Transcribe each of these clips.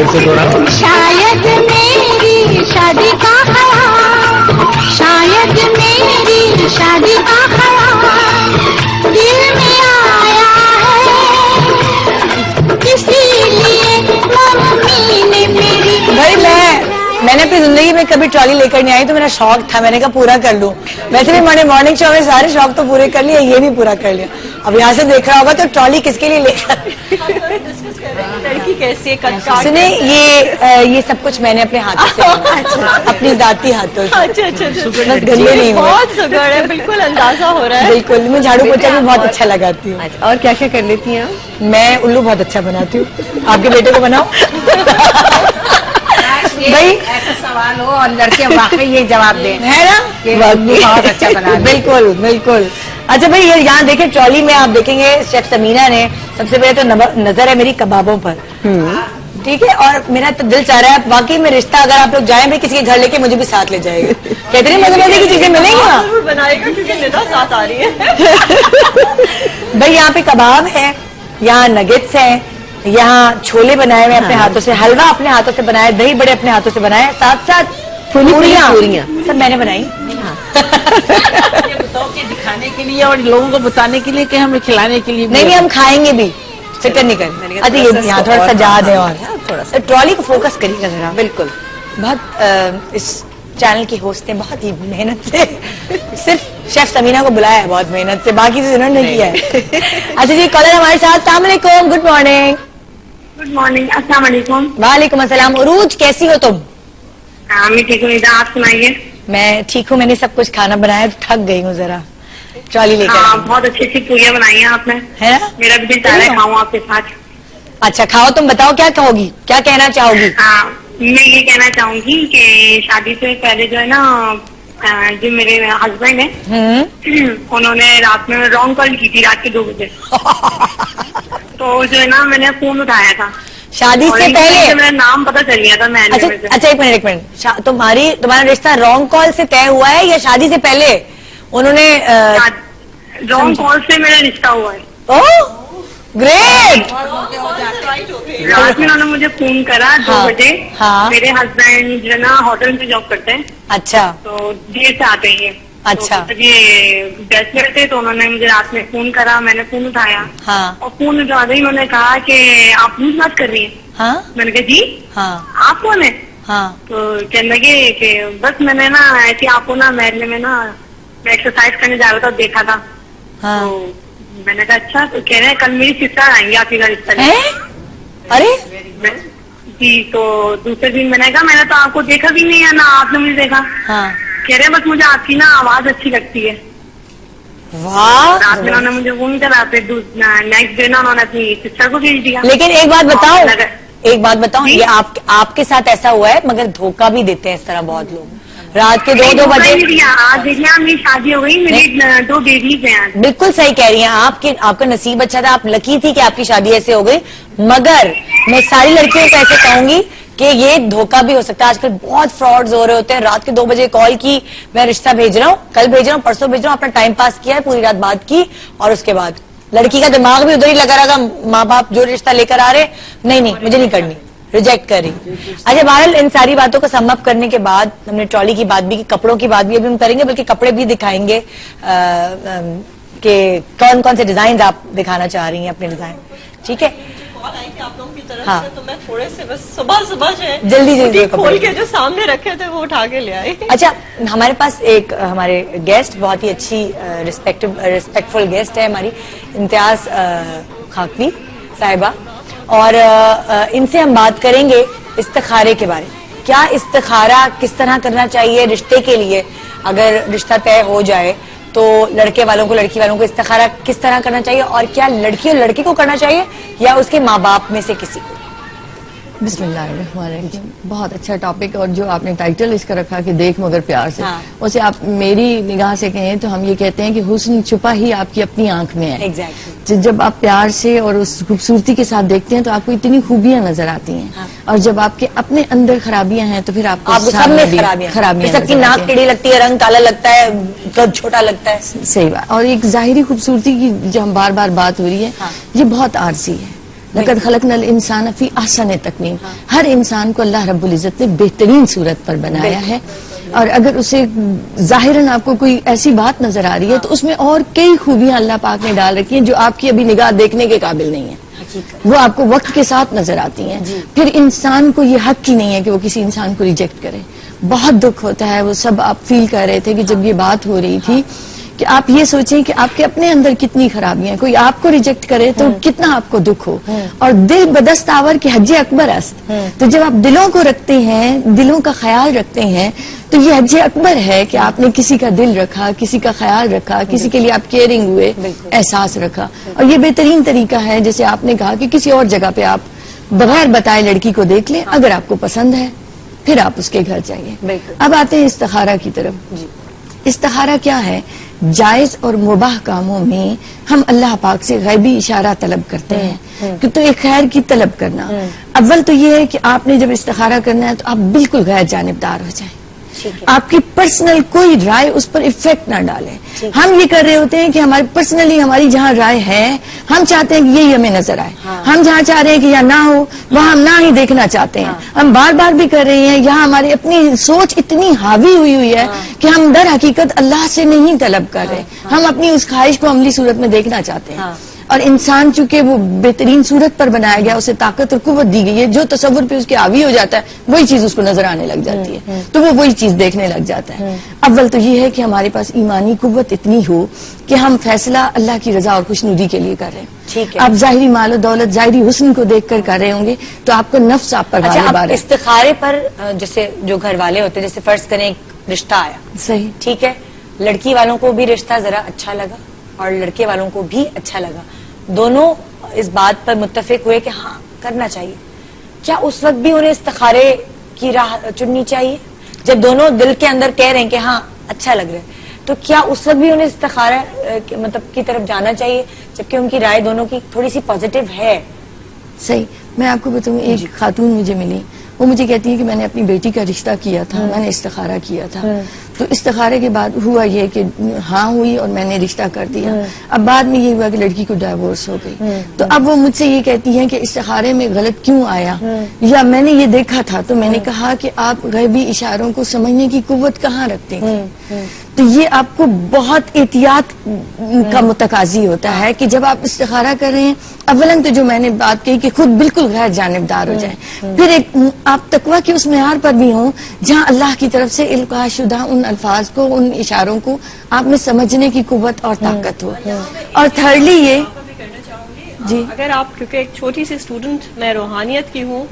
फिर से दोहराओ। शायद मेरी शादी का ख्याल, शायद मेरी शादी का ख्याल दिल में आया है, इसीलिए मम्मी ने मेरी। भाई मैंने अपनी जिंदगी में कभी ट्रॉली लेकर नहीं आई, तो मेरा शौक था, मैंने कहा पूरा कर लूं। वैसे भी मैंने मॉर्निंग शो में सारे शौक तो पूरे कर लिए, ये भी पूरा कर लिया। अब यहाँ से देख रहा होगा तो ट्रॉली किसके लिए लेकर। लड़की कैसी है? सुने, ये सब कुछ मैंने अपने हाथों से अपनी जाती हाथों से। अच्छा अच्छा अच्छा, बस गंदे नहीं हुए। बहुत सुगड़ है, बिल्कुल अंदाजा हो रहा है। बिल्कुल, मैं झाड़ू पोछा भी बहुत अच्छा लगाती हूँ। और क्या क्या कर लेती हैं? मैं उल्लू बहुत अच्छा बनाती हूँ। आपके बेटे को बनाओ। भाई ऐसा सवाल हो और लड़के वाकई ये जवाब दें, है ना, कि बहुत अच्छा बना। बिल्कुल बिल्कुल। अच्छा भाई, ये यहाँ देखें ट्रॉली में आप देखेंगे शेफ समीना ने सबसे पहले तो नजर है मेरी कबाबों पर, ठीक है, और मेरा तो दिल चाह रहा है वाकई में रिश्ता अगर आप लोग जाएं भाई किसी के घर लेके मुझे भी साथ ले जाएगा। कितनी मजे मजे की चीजें मिलेंगी वहाँ। जरूर बनाएगा क्योंकि निदा साथ आ रही है। भाई यहाँ पे कबाब है, यहाँ नगेट्स हैं, यहाँ छोले बनाए हुए अपने हाथों से, हलवा अपने हाथों से बनाया, दही बड़े अपने हाथों से बनाए, साथ साथ पूरियां सब मैंने बनाई। ये बताओ कि दिखाने के लिए और लोगों को बताने के लिए कि हमें खिलाने के लिए? नहीं, हम खाएंगे भी, फिक्र नहीं करनी। अच्छा, ये यहाँ थोड़ा सजा दें और थोड़ा सा ट्रॉली को फोकस करिएगा जरा। बिल्कुल, बहुत इस चैनल की होस्ट ने बहुत ही मेहनत से सिर्फ शेफ समीना को बुलाया है, बहुत मेहनत से, बाकी से उन्होंने नहीं किया है। अच्छा जी, कॉलर हमारे साथ। अस्सलाम वालेकुम, गुड मॉर्निंग। गुड मॉर्निंग, अस्सलाम वालेकुम। वालेकुम अस्सलाम। उरूज, कैसी हो तुम? मैं ठीक हूँ, आप सुनाइए। मैं ठीक हूँ, मैंने सब कुछ खाना बनाया, थक गई हूँ जरा ट्रॉली लेकर। हाँ, बहुत अच्छी अच्छी पूरियां बनाई हैं आपने, है ना? मेरा भी दिल चाह रहा है खाऊं आपके साथ। अच्छा खाओ, तुम बताओ क्या कहोगी, क्या कहना चाहोगी? हाँ, मैं ये कहना चाहूंगी कि शादी से पहले जो है ना, जो मेरे हस्बैंड है उन्होंने रात में रॉन्ग कॉल की थी, रात के 2 बजे। तो जो है ना, मैंने फोन उठाया था शादी से पहले। मेरा नाम पता चल गया था मैंने। अच्छा एक मिनट, तुम्हारा रिश्ता रॉन्ग कॉल से तय हुआ है या शादी से पहले उन्होंने? रॉन्ग कॉल से मेरा रिश्ता हुआ है। Oh great. रात में उन्होंने मुझे फोन करा 2 बजे। हाँ। मेरे हस्बैंड जो है ना होटल में जॉब करते हैं। अच्छा। तो देर से आते हैं। अच्छा। तो ये बैचलर थे, तो उन्होंने मुझे रात में फोन करा, मैंने फोन उठाया। हाँ। और फोन उठाते ही उन्होंने कहा कि आप मुझसे बात कर रही हैं। हाँ। मैंने कहा जी। हाँ। आप कौन है? हाँ। तो कहने लगे कि बस मैंने ना ऐसे आपको ना महल में ना मैं एक्सरसाइज करने जा रहा था, देखा था। हाँ। तो मैंने कहा अच्छा। तो कह रहे हैं कल मेरी सिस्टर आएंगी आपके घर रिश्ता है? अरे जी। तो दूसरे दिन मैंने कहा मैंने तो आपको देखा भी नहीं है, ना आपने मुझे देखा। हाँ। कह रहे बस मुझे आपकी ना आवाज अच्छी लगती है। वाह। रात में उन्होंने मुझे फोन करा, फिर नेक्स्ट डे ना उन्होंने अपनी सिस्टर को भेज दिया। लेकिन एक बात बताओ, ये आपके साथ ऐसा हुआ है, मगर धोखा भी देते हैं इस तरह बहुत लोग। रात के 2 बजे। आज देखिए मेरी शादी हो गई, मेरी 2 बेबीज हैं। बिल्कुल सही कह रही हैं, आपका नसीब अच्छा था, आप लकी थी कि आपकी शादी ऐसे हो गई। मगर मैं सारी लड़कियों को ऐसे कहूंगी कि ये धोखा भी हो सकता है। आजकल बहुत फ्रॉड्स हो रहे होते हैं। रात के 2 बजे कॉल की, मैं रिश्ता भेज रहा हूँ, कल भेज रहा हूँ, परसों भेज रहा हूँ, अपना टाइम पास किया है, पूरी रात बात की, और उसके बाद लड़की का दिमाग भी उधर ही लगा रहा। माँ बाप जो रिश्ता लेकर आ रहे, नहीं मुझे नहीं करनी, रिजेक्ट कर रही। अच्छा, बहरहाल इन सारी बातों को सम अप करने के बाद हमने ट्रॉली की बात भी की, कपड़ों की बात भी अभी हम करेंगे, बल्कि कपड़े भी दिखाएंगे कि कौन कौन से डिजाइन आप दिखाना चाह रही हैं, अपने डिजाइन। ठीक है, आप लोगों की तरफ हाँ। से, तो मैं थोड़े से बस सुबह जो है जल्दी खोल के जो सामने रखे थे वो उठा के ले आई। अच्छा, हमारे पास एक हमारे गेस्ट, बहुत ही अच्छी रिस्पेक्टफुल गेस्ट है हमारी, इम्तियाज खाकवी साहिबा, और इनसे हम बात करेंगे इस्तिखारे के बारे में। क्या इस्तिखारा किस तरह करना चाहिए रिश्ते के लिए? अगर रिश्ता तय हो जाए तो लड़के वालों को, लड़की वालों को इस्तिखारा किस तरह करना चाहिए, और क्या लड़की और लड़के को करना चाहिए या उसके माँ बाप में से किसी को? बिस्मिल्लाहिर्रहमानिर्रहीम। बहुत अच्छा टॉपिक, और जो आपने टाइटल इसका रखा कि देख मगर प्यार से, हाँ। उसे आप मेरी निगाह से कहें तो हम ये कहते हैं कि हुस्न छुपा ही आपकी अपनी आंख में है। एग्जैक्टली। जब आप प्यार से और उस खूबसूरती के साथ देखते हैं तो आपको इतनी खूबियां नजर आती हैं। हाँ। और जब आपके अपने अंदर खराबियां हैं तो फिर आपको सब में खराबियां, सबकी नाक टेढ़ी लगती है, रंग काला लगता है, कद छोटा लगता है। सही बात। और एक जाहिरी खूबसूरती की जो हम बार बार बात हो रही है, हाँ। ये बहुत आरजी है। लक़द खलक़नल इंसान फी अहसन तक़वीम। हर इंसान को अल्लाह रब्बुल इज़्ज़त ने बेहतरीन सूरत पर बनाया है, और अगर उसे ज़ाहिरन आपको कोई ऐसी बात नजर आ रही है तो उसमें और कई खूबियां अल्लाह पाक ने डाल रखी हैं जो आपकी अभी निगाह देखने के काबिल नहीं है, वो आपको वक्त के साथ नजर आती हैं। फिर इंसान को ये हक ही नहीं है कि वो किसी इंसान को रिजेक्ट करे। बहुत दुख होता है, वो सब आप फील कर रहे थे कि जब ये बात हो रही थी कि आप ये सोचें कि आपके अपने अंदर कितनी खराबियां हैं, कोई आपको रिजेक्ट करे तो कितना आपको दुख हो। और दिल बदस्त आवर के हज अकबर अस्त, तो जब आप दिलों को रखते हैं, दिलों का ख्याल रखते हैं, तो ये हज अकबर है कि आपने किसी का दिल रखा, किसी का ख्याल रखा, किसी के लिए आप केयरिंग हुए, एहसास रखा। और ये बेहतरीन तरीका है, जैसे आपने कहा कि किसी और जगह पे आप बगैर बताए लड़की को देख लें, अगर आपको पसंद है फिर आप उसके घर जाइए। अब आते हैं इस्तिखारा की तरफ। इस्तिखारा क्या है? जायज और मुबाह कामों में हम अल्लाह पाक से गैबी इशारा तलब करते हैं कि तो एक खैर की तलब करना। अव्वल तो ये है कि आपने जब इस्तिखारा करना है तो आप बिल्कुल गैर जानिबदार हो जाएं, आपकी पर्सनल कोई राय उस पर इफेक्ट ना डाले। हम ये कर रहे होते हैं कि हमारी पर्सनली हमारी जहाँ राय है हम चाहते हैं कि यही हमें नजर आए, हम जहाँ चाह रहे हैं कि यहाँ ना हो वहाँ हम ना ही देखना चाहते हैं। हम बार बार भी कर रहे हैं, यहाँ हमारी अपनी सोच इतनी हावी हुई है कि हम दर हकीकत अल्लाह से नहीं तलब कर रहे, हम अपनी उस ख्वाहिश को अमली सूरत में देखना चाहते हैं। और इंसान चूंकि वो बेहतरीन सूरत पर बनाया गया, उसे ताकत और कुव्वत दी गई है, जो तसव्वुर पे उसके हावी हो जाता है वही चीज उसको नजर आने लग जाती है, तो वो वही चीज देखने लग जाता है। अव्वल तो ये है कि हमारे पास ईमानी कुव्वत इतनी हो कि हम फैसला अल्लाह की रजा और खुशनुदी के लिए कर रहे हैं। ठीक है। आप जाहिरी मालो दौलत, जाहिरी हुस्न को देख कर रहे होंगे तो आपका नफ्स आप पर अच्छा, अब इस्तिखारे पर जैसे जो घर वाले होते हैं, जैसे फर्ज करें एक रिश्ता आया, सही, ठीक है, लड़की वालों को भी रिश्ता जरा अच्छा लगा और लड़के वालों को भी अच्छा लगा, दोनों इस बात पर मुत्तफिक हुए कि हाँ करना चाहिए, क्या उस वक्त भी उन्हें इस्तिखारे की राह चुननी चाहिए? जब दोनों दिल के अंदर कह रहे हैं कि हाँ अच्छा लग रहा है, तो क्या उस वक्त भी उन्हें इस्तिखारा मतलब की तरफ जाना चाहिए जबकि उनकी राय दोनों की थोड़ी सी पॉजिटिव है? सही, मैं आपको बताऊं, एक खातून मुझे मिली, वो मुझे कहती है कि मैंने अपनी बेटी का रिश्ता किया था, मैंने इस्तिखारा किया था, तो इस्तिखारे के बाद हुआ ये कि हाँ हुई और मैंने रिश्ता कर दिया। अब बाद में ये हुआ कि लड़की को डाइवोर्स हो गई, तो अब वो मुझसे ये कहती है कि इस्तिखारे में गलत क्यों आया, या मैंने ये देखा था। तो मैंने कहा कि आप गैबी इशारों को समझने की कुव्वत कहाँ रखते हैं? तो ये आपको बहुत एहतियात का मुतकाजी होता है कि जब आप इस्तिखारा कर रहे हैं, अव्वलन तो जो मैंने बात कही कि खुद बिल्कुल गैर जानिबदार हो जाए, फिर एक आप तकवा के उस मेयार पर भी हों जहाँ अल्लाह की तरफ से इल्का शुदा उन अल्फाज को, उन इशारों को आप में समझने की कुव्वत और ताकत हो। और थर्डली ये जी, अगर आप, क्योंकि एक छोटी सी स्टूडेंट मैं रूहानियत की हूँ,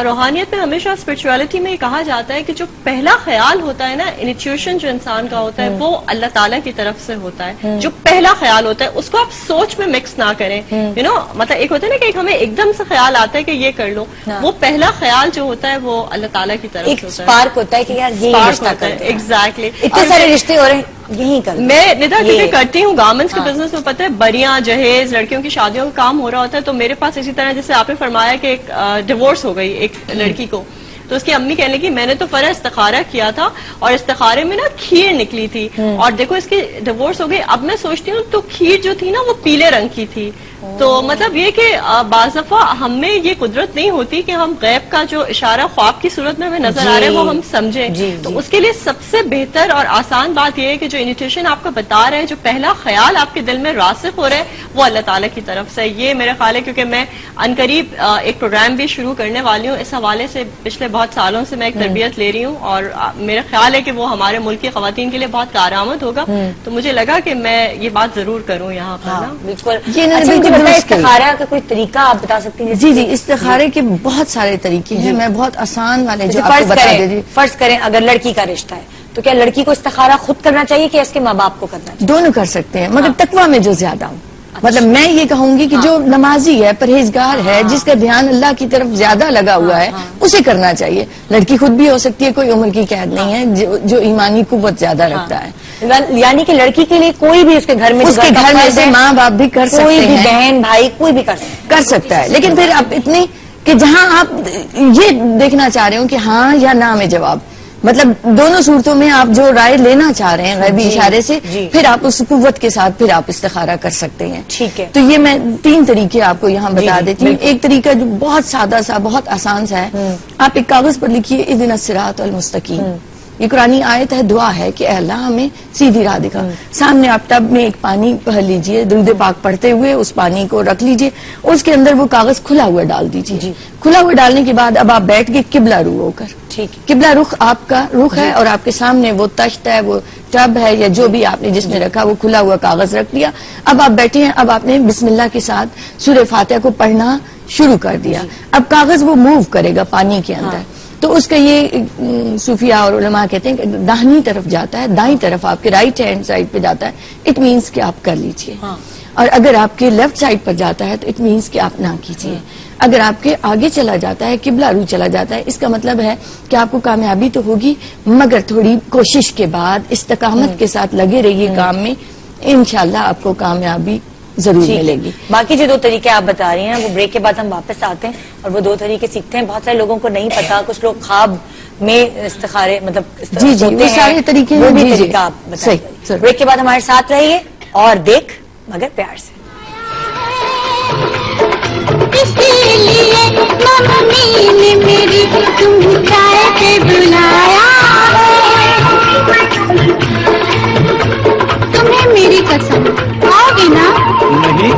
रूहानियत में हमेशा स्पिरिचुअलिटी में कहा जाता है कि जो पहला ख्याल होता है ना, इनिशिएशन जो इंसान का होता है वो अल्लाह ताला की तरफ से होता है। जो पहला ख्याल होता है उसको आप सोच में मिक्स ना करें, यू नो, मतलब एक होता है ना कि हमें एकदम से ख्याल आता है कि ये कर लो, वो पहला ख्याल जो होता है वो अल्लाह ताला की तरफ एक से होता है, स्पार्क होता है कि यार ये रिश्ता करते हैं। एग्जैक्टली, इतने सारे रिश्ते हो रहे हैं, यही कर, मैं निदा क्योंकि करती हूँ गारमेंट्स के बिजनेस में, पता है बरियां जहेज लड़कियों की शादियों का काम हो रहा होता है, तो मेरे पास इसी तरह जैसे आपने फरमाया कि एक डिवोर्स हो गई एक लड़की को, तो उसकी अम्मी कहने लगी मैंने तो फर्ज इस्तिखारा किया था और इस्तिखारे में ना खीर निकली थी और देखो इसकी डिवोर्स हो गई। अब मैं सोचती हूँ तो खीर जो थी ना वो पीले रंग की थी, तो मतलब ये कि बाज़ दफा हमें ये कुदरत नहीं होती कि हम गैब का जो इशारा ख्वाब की सूरत में हमें नजर आ रहा है वो हम समझें। तो उसके लिए सबसे बेहतर और आसान बात यह है कि जो इनिशिएशन आपको बता रहे हैं, जो पहला ख्याल आपके दिल में रासिख हो रहा है वो अल्लाह ताला की तरफ से। ये मेरा ख्याल है, क्योंकि मैं अनकरीब एक प्रोग्राम भी शुरू करने वाली हूँ इस हवाले से, पिछले बहुत सालों से मैं एक तरबियत ले रही हूँ और मेरा ख्याल है कि वो हमारे मुल्क की खवातीन के लिए बहुत कारआमद होगा, तो मुझे लगा कि मैं ये बात जरूर करूँ यहाँ पर ना। बिल्कुल। इस्तिखारा का कोई तरीका आप बता सकती हैं? जी जी, इस्तिखारे के बहुत सारे तरीके हैं, मैं बहुत आसान वाले जो आपको बता दे रही। फर्ज करें अगर लड़की का रिश्ता है तो क्या लड़की को इस्तिखारा खुद करना चाहिए कि इसके माँ बाप को करना चाहिए? दोनों कर सकते हैं, मगर तकवा में जो ज्यादा हो। मतलब मैं ये कहूंगी कि जो नमाजी है, परहेजगार है, जिसका ध्यान अल्लाह की तरफ ज्यादा लगा हुआ है, उसे करना चाहिए। लड़की खुद भी हो सकती है, कोई उम्र की कैद नहीं है, जो ईमानी कुव्वत ज्यादा रखता है। यानी कि लड़की के लिए कोई भी उसके घर में से माँ बाप भी कर सकते हैं, कोई भी बहन भाई कोई भी कर सकता है, लेकिन फिर अब इतनी कि जहाँ आप ये देखना चाह रहे हो कि हाँ या ना में जवाब, मतलब दोनों सूरतों में आप जो राय लेना चाह रहे हैं गैबी जी, इशारे से, जी। फिर आप उस कुव्वत के साथ फिर आप इस्तिखारा कर सकते हैं। ठीक है। तो ये मैं 3 तरीके आपको यहाँ बता जी, देती हूँ। बिल्कुल। एक तरीका जो बहुत सादा सा, बहुत आसान सा है, आप एक कागज पर लिखिए इहदिनस सिरातल मुस्तकीम। ये कुरानी आयत है, दुआ है कि अल्लाह हमें सीधी राह दिखा। सामने आप टब में एक पानी भर लीजिए, दुरूद पाक पढ़ते हुए उस पानी को रख लीजिए, उसके अंदर वो कागज खुला हुआ डाल दीजिए। खुला हुआ डालने के बाद अब आप बैठ के किबला रू होकर, ठीक है। किबला रुख आपका रुख है और आपके सामने वो तख्त है, वो टब है या जो भी आपने जिसमें रखा, वो खुला हुआ कागज रख दिया। अब आप बैठे हैं, अब आपने बिस्मिल्लाह के साथ सूरह फातिहा को पढ़ना शुरू कर दिया। अब कागज वो मूव करेगा पानी के अंदर, तो उसका ये सूफिया और उलमा कहते हैं कि दाहिनी तरफ जाता है, दाईं तरफ आपके राइट हैंड साइड पे जाता है, इट मीन्स कि आप कर लीजिए। और अगर आपके लेफ्ट साइड पर जाता है तो इट मीन्स कि आप ना कीजिए। अगर आपके आगे चला जाता है, किबला रू चला जाता है, इसका मतलब है कि आपको कामयाबी तो होगी, मगर थोड़ी कोशिश के बाद इस्तकामत के साथ लगे रहिए काम में, इंशाल्लाह आपको कामयाबी जरूर मिलेगी। बाकी जो 2 तरीके आप बता रही हैं वो ब्रेक के बाद हम वापस आते हैं और वो 2 तरीके सीखते हैं। बहुत सारे लोगों को नहीं पता, कुछ लोग ख्वाब में इस्तिखारे मतलब जी, सोते वो हैं, सारे तरीके वो हैं, भी जी, जी। तरीका आप सही, बताइए। सही। ब्रेक के बाद हमारे साथ रहिए और देख मगर प्यार से। इसीलिए मम्मी ने मेरी तुम चाय पे बुलाया है। तुम्हें मेरी कसम, आओगे ना? नहीं,